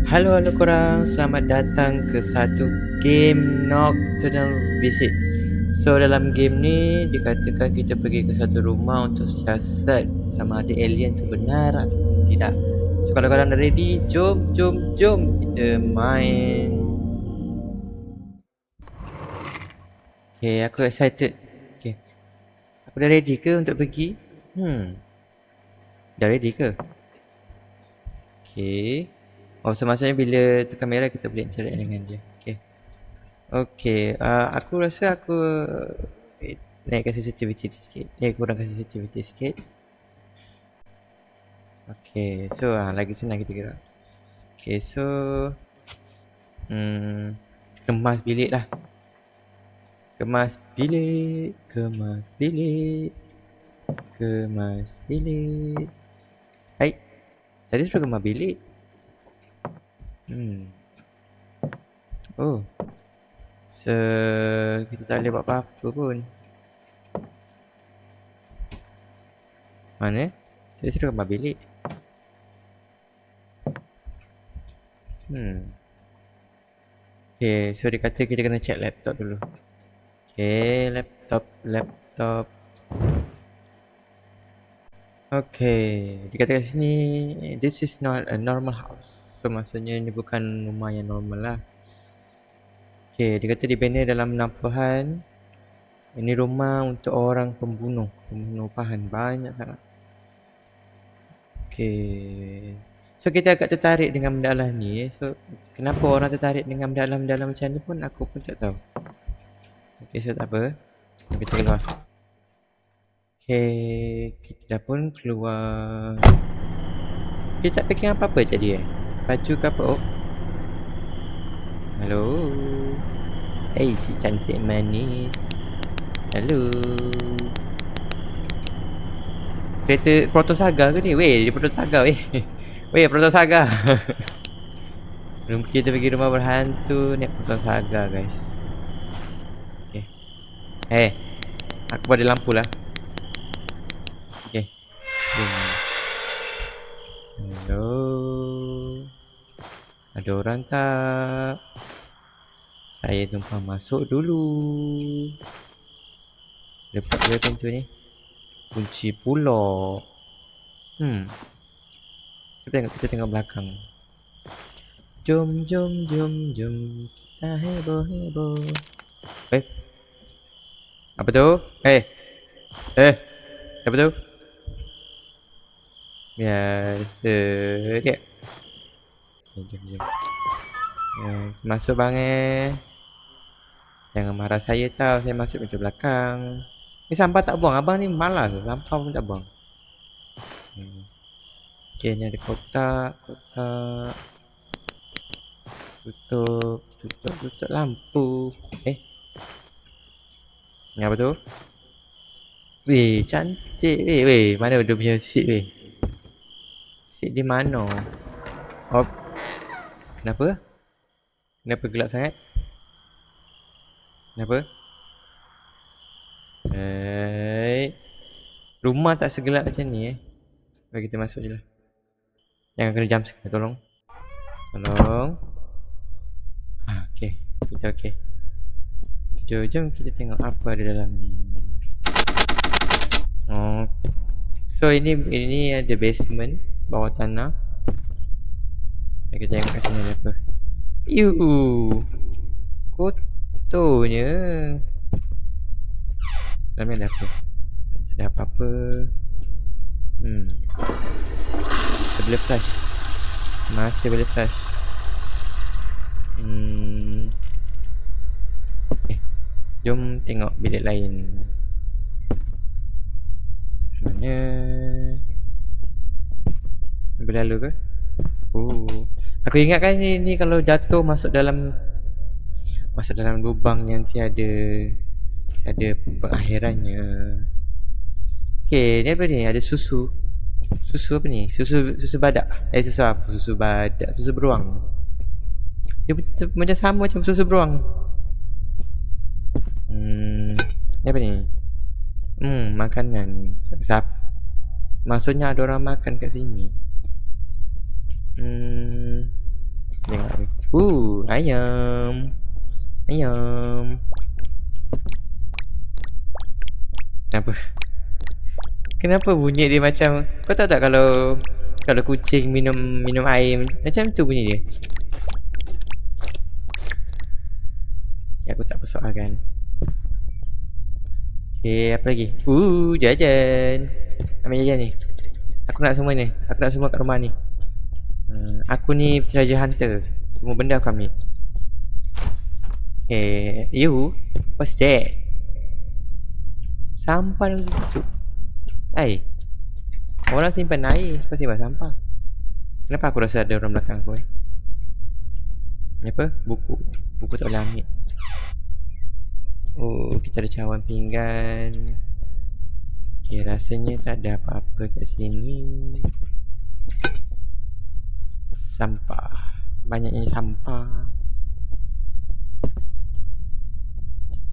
Halo korang, selamat datang ke satu game Nocturnal Visit. So dalam game ni dikatakan kita pergi ke satu rumah untuk siasat sama ada alien tu benar ataupun tidak. So kalau korang dah ready, jom kita main. Okay, aku excited. Okay, aku dah ready ke untuk pergi? Dah ready ke? Okay. Oh, semasa bila tu kamera kita boleh interact dengan dia. Okay, aku rasa aku naikkan sensitivity sikit. Kurangkan sensitivity sikit. Okay, so lagi senang kita gerak. Okay, so kemas bilik lah. Kemas bilik. Hai, tadi suruh kemas bilik. Oh, so kita tak boleh buat apa-apa pun. Mana? Saya suruh kemas bilik. Okay, so dia kata kita kena check laptop dulu. Okay, laptop. Okay, dia kata kat sini, this is not a normal house. So maksudnya ni bukan rumah yang normal lah. Okay, dia kata dibina dalam 60-an. Ini rumah untuk orang pembunuh pahan banyak sangat. Okay, so kita agak tertarik dengan benda alam ni. So kenapa orang tertarik dengan benda alam macam ni pun aku pun tak tahu. Okay, so tak apa, kita keluar. Okay, kita pun keluar. Kita tak packing apa-apa jadi baju ke apa? Oh, hello. Hey, si cantik manis. Hello. Kereta Protosaga ke ni? Weh, dia Protosaga weh. Weh, Protosaga. Kita pergi rumah berhantu naik Protosaga, guys. Okay. Aku pada lampu lah. Okay. Hello. Ada orang tak? Saya tumpang masuk dulu. Lepas dia pintu ni. Kunci pula. Kita tengok belakang. Jom. Kita heboh. Apa tu? Siapa tu? Biasa dia. Jom. Masuk bang Jangan marah saya tau. Saya masuk pintu belakang. Ni sampah tak buang. Abang ni malas. Sampah pun tak buang. Okay, ni ada kotak. Tutup lampu. Ni apa tu? Weh, cantik weh. Mana dia punya seat weh? Seat di mana? Oh, kenapa gelap sangat? Kenapa? Rumah tak segelap macam ni Bagi kita masuk je lah. Jangan kena jump scare, tolong. Okay, kita okay. Jom kita tengok apa ada dalam ni. Oh, so ini ada basement bawah tanah. Kita tengok kat sini ada apa. Kotornya. Dalam ni ada apa? Tak ada apa-apa. Kita boleh flash. Masih boleh flash. Jom tengok bilik lain. Mana? Berlalu ke? Aku ingatkan ni kalau jatuh masuk dalam lubang yang tiada pengakhirannya. Okay, ni apa ni? Ada susu. Susu apa ni? Susu badak. Susu apa? Susu badak. Susu beruang. Dia macam sama macam susu beruang. Ni apa ni? Makanan. Maksudnya ada orang makan kat sini. Ayam. Ayam. Kenapa? Kenapa bunyi dia macam, kau tahu tak kalau kucing minum air macam tu bunyi dia. Ya, aku tak persoalkan. Okay, apa lagi? Jajan. Ambil jajan ni. Aku nak semua ni. Aku nak semua kat rumah ni. Aku ni treasure hunter. Semua benda aku ambil. Okay, what's that? Sampah dalam situ. Orang simpan air, kau simpan sampah. Kenapa aku rasa ada orang belakang aku? Ni apa? Buku tak boleh ambil. Kita ada cawan pinggan. Okay, rasanya tak ada apa-apa kat sini. Sampah. Banyaknya sampah.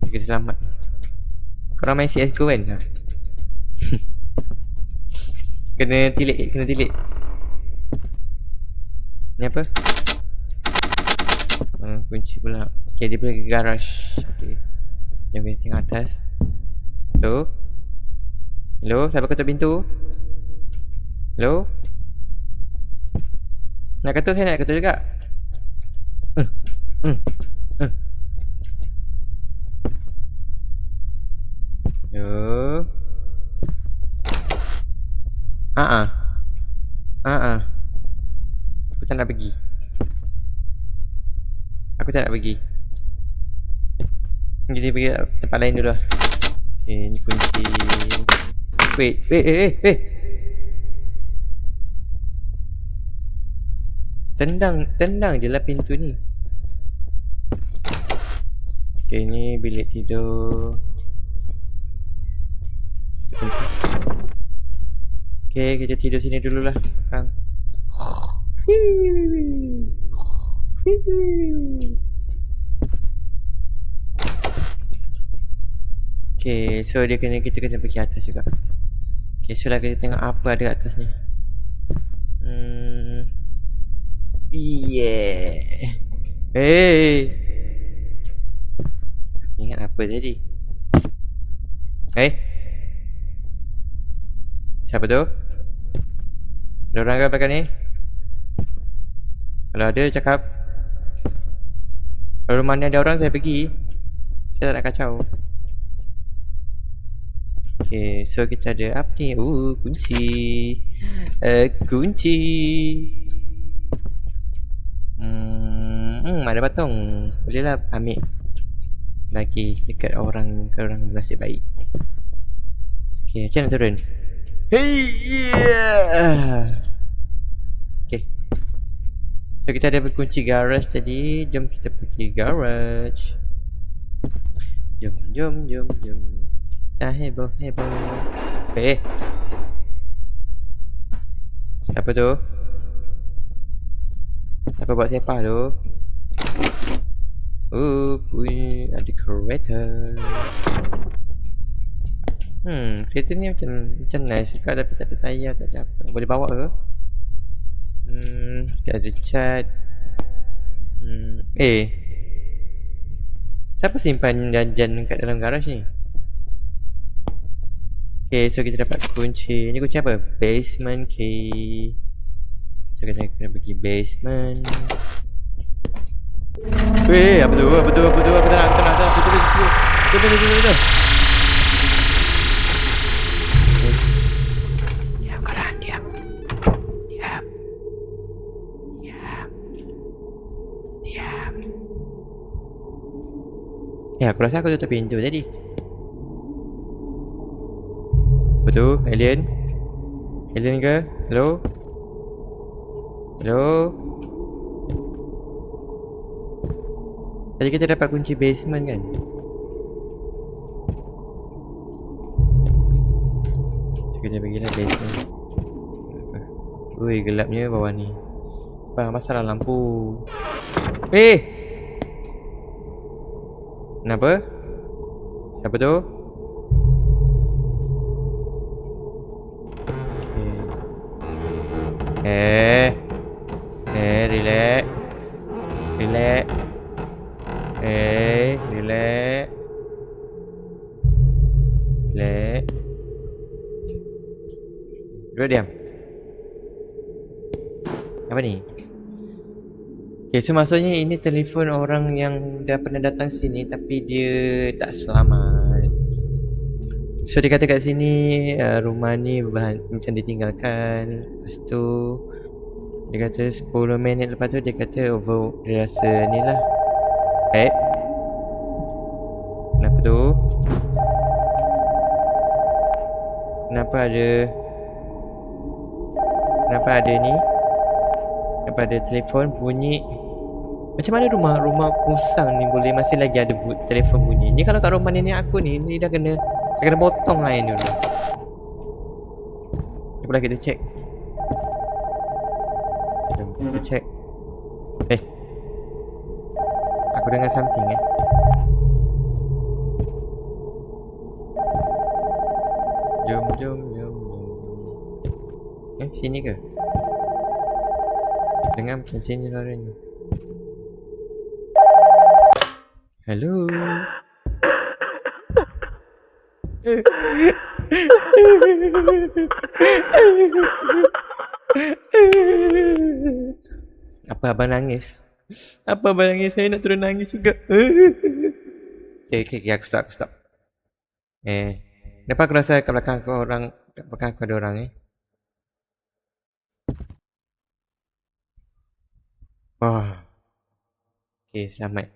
Kita selamat. Korang main CSGO kan? Kena tilik. Ni apa? Kunci pula. Okay, dia pergi ke garage. Okay, jom kita tengok atas. Hello, siapa ketuk pintu? Hello? Nak ketuk, saya nak ketuk juga. Hello? Aku tak nak pergi. Jadi pergi tempat lain dulu lah. Okay, ni kunci. Wait. Tendang je lah pintu ni. Okay, ni bilik tidur. Okay, kita tidur sini dululah sekarang. Okay, so kita kena pergi atas juga. Okay, so lah kita tengok apa ada kat atas ni. Yeah. Hey. Aku ingat apa tadi? Siapa tu? Ada orang ke belakang ni? Kalau ada, cakap. Kalau rumah ni ada orang, saya pergi. Saya tak nak kacau. Okay, so kita ada apa ni? Kunci. Kunci. Ada patung. Bolehlah ambil. Bagi dekat orang bernasib baik. Okay, macam mana turun? Hey, yeah. Okay. So kita ada kunci garage tadi. Jom kita pergi garage. Jom. Heboh. Siapa tu? Siapa buat sepah tu? Ada kereta. Kereta ni macam nice juga, tapi tak ada tayar, tak ada apa. Boleh bawa ke? Kita ada cat. Siapa simpan jajan kat dalam garaj ni? Okay, so kita dapat kunci. Ni kunci apa? Basement key. So kita kena pergi basement. Apa tu? Aku tenang. Betul. Diam korang, diam. Aku rasa aku tutup pintu tadi. Betul, alien? Alien ke? Hello? Tadi kita dapat kunci basement kan? So kita pergilah basement. Gelapnya bawah ni. Masalah lampu. Kenapa? Siapa tu? Relax. Relax. Relax. Duduk diam. Apa ni? Okay, so maksudnya ini telefon orang yang dah pernah datang sini tapi dia tak selamat. So dia kata kat sini rumah ni macam ditinggalkan. Lepas tu dia kata 10 minit lepas tu dia kata dia rasa ni lah. Kenapa tu? Kenapa ada ni? Kenapa ada telefon bunyi? Macam mana rumah kusang ni boleh masih lagi ada telefon bunyi? Ni kalau kat rumah nenek aku ni dah kena potong lain dulu. Jomlah kita check. Jom kita check. Aku dengar something Jom. Sini ke? Dengar macam sini suaranya. Hello. Apa abang nangis? Saya nak turun nangis juga. Okay, aku stop. Kenapa aku rasa kat belakang aku ada orang Wah. Okay, selamat.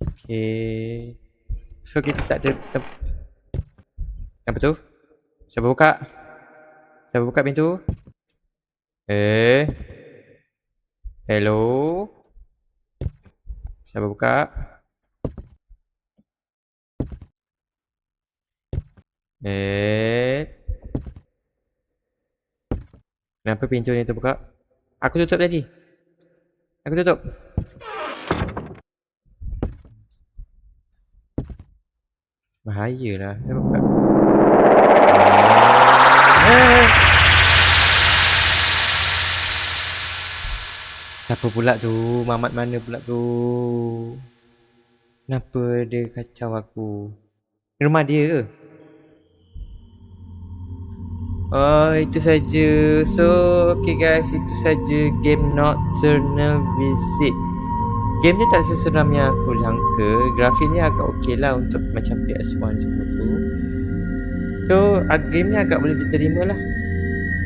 Okay. So kita tak ada apa tu? Siapa buka pintu? Hello? Siapa buka? Kenapa pintu ni terbuka? Aku tutup tadi. Bahayalah. Siapa buka? Siapa pula tu? Mamat mana pula tu? Kenapa dia kacau aku? Rumah dia ke? Oh, itu saja. So, okay guys, itu saja game Nocturnal Visit. Game ni tak seseram yang aku jangka. Grafik ni agak okey lah untuk macam PS1 semua tu. So, game ni agak boleh diterima lah.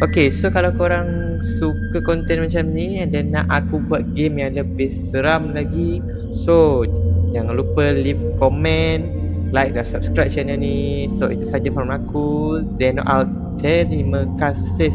Okay, so kalau korang suka konten macam ni dan nak aku buat game yang lebih seram lagi, so jangan lupa leave comment, like dan subscribe channel ni. So itu saja from aku, Zeno out. Terima kasih.